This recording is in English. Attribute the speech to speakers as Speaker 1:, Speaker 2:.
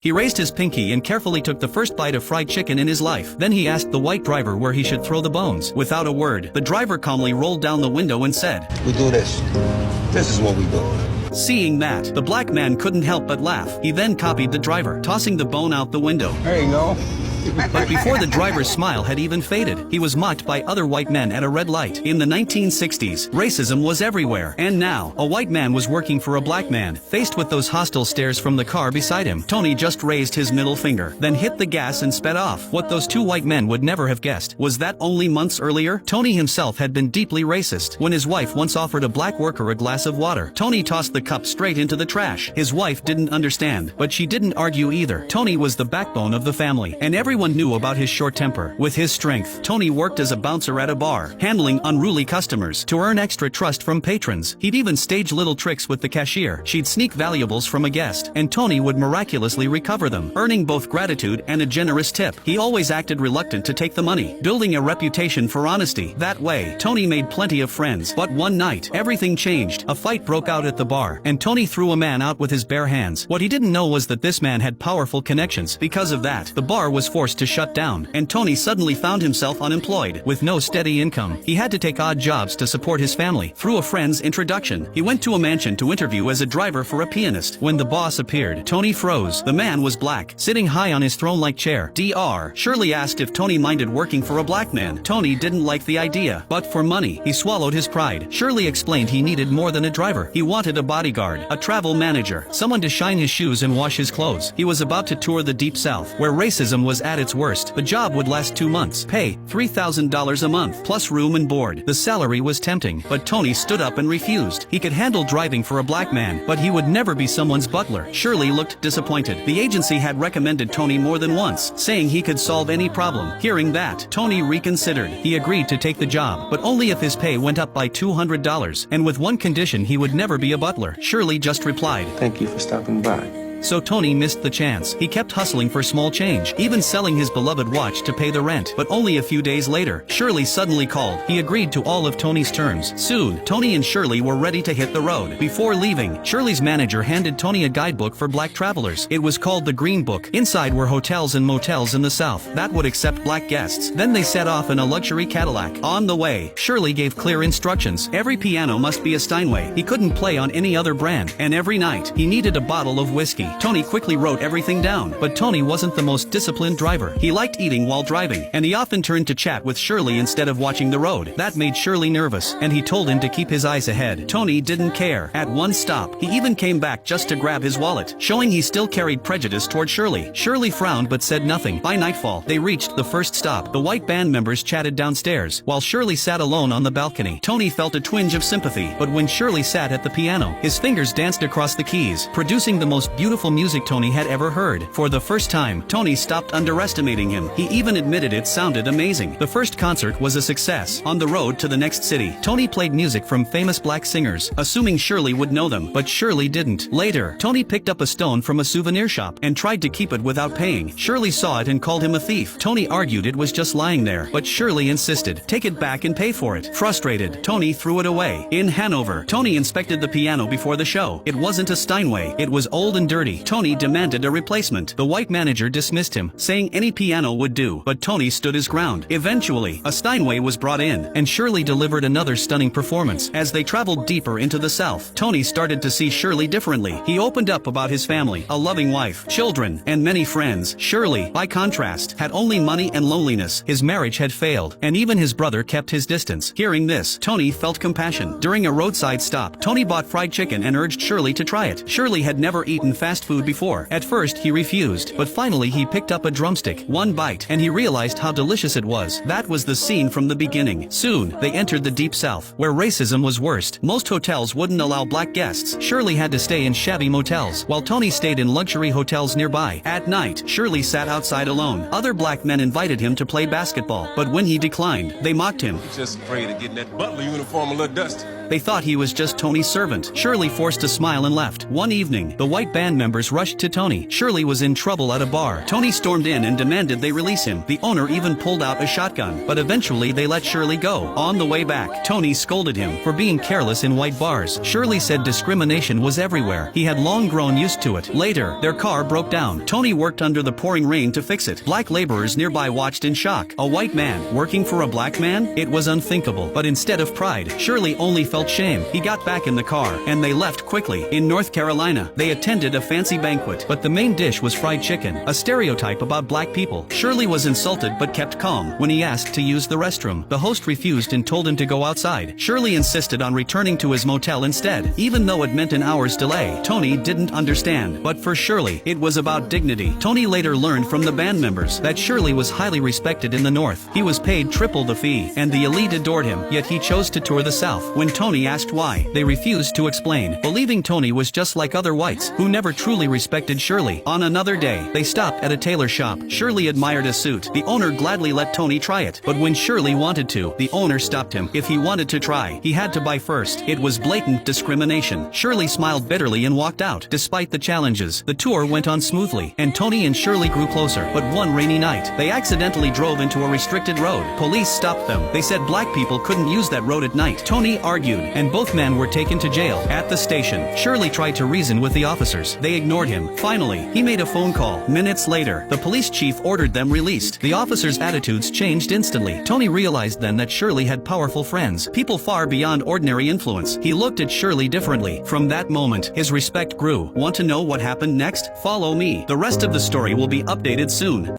Speaker 1: He raised his pinky and carefully took the first bite of fried chicken in his life. Then he asked the white driver where he should throw the bones. Without a word, the driver calmly rolled down the window and said,
Speaker 2: "We do this. This is what we do."
Speaker 1: Seeing that, the black man couldn't help but laugh. He then copied the driver, tossing the bone out the window.
Speaker 2: There you go.
Speaker 1: But before the driver's smile had even faded, he was mocked by other white men at a red light. In the 1960s, racism was everywhere. And now, a white man was working for a black man. Faced with those hostile stares from the car beside him, Tony just raised his middle finger, then hit the gas and sped off. What those two white men would never have guessed was that only months earlier, Tony himself had been deeply racist. When his wife once offered a black worker a glass of water, Tony tossed the cup straight into the trash. His wife didn't understand, but she didn't argue either. Tony was the backbone of the family, and everyone knew about his short temper. With his strength, Tony worked as a bouncer at a bar, handling unruly customers. To earn extra trust from patrons, he'd even stage little tricks with the cashier. She'd sneak valuables from a guest, and Tony would miraculously recover them, earning both gratitude and a generous tip. He always acted reluctant to take the money, building a reputation for honesty. That way, Tony made plenty of friends. But one night, everything changed. A fight broke out at the bar, and Tony threw a man out with his bare hands. What he didn't know was that this man had powerful connections. Because of that, the bar was forced to shut down, and Tony suddenly found himself unemployed. With no steady income, he had to take odd jobs to support his family. Through a friend's introduction, he went to a mansion to interview as a driver for a pianist. When the boss appeared, Tony froze. The man was black, sitting high on his throne-like chair. Dr. Shirley asked if Tony minded working for a black man. Tony didn't like the idea, but for money, he swallowed his pride. Shirley explained he needed more than a driver. He wanted a bodyguard, a travel manager, someone to shine his shoes and wash his clothes. He was about to tour the Deep South, where racism was at its worst. The job would last 2 months. Pay $3,000 a month, plus room and board. The salary was tempting, but Tony stood up and refused. He could handle driving for a black man, but he would never be someone's butler. Shirley looked disappointed. The agency had recommended Tony more than once, saying he could solve any problem. Hearing that, Tony reconsidered. He agreed to take the job, but only if his pay went up by $200, and with one condition: he would never be a butler. Shirley just replied,
Speaker 2: "Thank you for stopping by."
Speaker 1: So Tony missed the chance. He kept hustling for small change, even selling his beloved watch to pay the rent. But only a few days later, Shirley suddenly called. He agreed to all of Tony's terms. Soon, Tony and Shirley were ready to hit the road. Before leaving, Shirley's manager handed Tony a guidebook for black travelers. It was called the Green Book. Inside were hotels and motels in the South that would accept black guests. Then they set off in a luxury Cadillac. On the way, Shirley gave clear instructions. Every piano must be a Steinway. He couldn't play on any other brand. And every night, he needed a bottle of whiskey. Tony quickly wrote everything down, but Tony wasn't the most disciplined driver. He liked eating while driving, and he often turned to chat with Shirley instead of watching the road. That made Shirley nervous, and he told him to keep his eyes ahead. Tony didn't care. At one stop, he even came back just to grab his wallet, showing he still carried prejudice toward Shirley. Shirley frowned but said nothing. By nightfall, they reached the first stop. The white band members chatted downstairs, while Shirley sat alone on the balcony. Tony felt a twinge of sympathy, but when Shirley sat at the piano, his fingers danced across the keys, producing the most beautiful music Tony had ever heard. For the first time, Tony stopped underestimating him. He even admitted it sounded amazing. The first concert was a success. On the road to the next city, Tony played music from famous black singers, assuming Shirley would know them, but Shirley didn't. Later, Tony picked up a stone from a souvenir shop and tried to keep it without paying. Shirley saw it and called him a thief. Tony argued it was just lying there, but Shirley insisted, "Take it back and pay for it." Frustrated, Tony threw it away. In Hanover, Tony inspected the piano before the show. It wasn't a Steinway. It was old and dirty. Tony demanded a replacement. The white manager dismissed him, saying any piano would do, but Tony stood his ground. Eventually, a Steinway was brought in, and Shirley delivered another stunning performance. As they traveled deeper into the South, Tony started to see Shirley differently. He opened up about his family, a loving wife, children, and many friends. Shirley, by contrast, had only money and loneliness. His marriage had failed, and even his brother kept his distance. Hearing this, Tony felt compassion. During a roadside stop, Tony bought fried chicken and urged Shirley to try it. Shirley had never eaten fast food before. At first, he refused, but finally he picked up a drumstick, one bite, and he realized how delicious it was. That was the scene from the beginning. Soon, they entered the Deep South, where racism was worst. Most hotels wouldn't allow black guests. Shirley had to stay in shabby motels, while Tony stayed in luxury hotels nearby. At night, Shirley sat outside alone. Other black men invited him to play basketball, but when he declined, they mocked him.
Speaker 3: Just afraid of getting that butler uniform a little dusty.
Speaker 1: They thought he was just Tony's servant. Shirley forced a smile and left. One evening, the white band members rushed to Tony. Shirley was in trouble at a bar. Tony stormed in and demanded they release him. The owner even pulled out a shotgun, but eventually they let Shirley go. On the way back, Tony scolded him for being careless in white bars. Shirley said discrimination was everywhere. He had long grown used to it. Later, their car broke down. Tony worked under the pouring rain to fix it. Black laborers nearby watched in shock. A white man working for a black man? It was unthinkable. But instead of pride, Shirley only felt shame. He got back in the car, and they left quickly. In North Carolina, they attended a fancy banquet, but the main dish was fried chicken, a stereotype about black people. Shirley was insulted but kept calm. When he asked to use the restroom, the host refused and told him to go outside. Shirley insisted on returning to his motel instead, even though it meant an hour's delay. Tony didn't understand, but for Shirley, it was about dignity. Tony later learned from the band members that Shirley was highly respected in the North. He was paid triple the fee, and the elite adored him, yet he chose to tour the South. When Tony asked why, they refused to explain, believing Tony was just like other whites, who never truly respected Shirley. On another day, they stopped at a tailor shop. Shirley admired a suit. The owner gladly let Tony try it, but when Shirley wanted to, the owner stopped him. If he wanted to try, he had to buy first. It was blatant discrimination. Shirley smiled bitterly and walked out. Despite the challenges, the tour went on smoothly, and Tony and Shirley grew closer. But one rainy night, they accidentally drove into a restricted road. Police stopped them. They said black people couldn't use that road at night. Tony argued, and both men were taken to jail. At the station, Shirley tried to reason with the officers. They ignored him. Finally, he made a phone call. Minutes later, the police chief ordered them released. The officers' attitudes changed instantly. Tony realized then that Shirley had powerful friends, people far beyond ordinary influence. He looked at Shirley differently. From that moment, his respect grew. Want to know what happened next? Follow me. The rest of the story will be updated soon.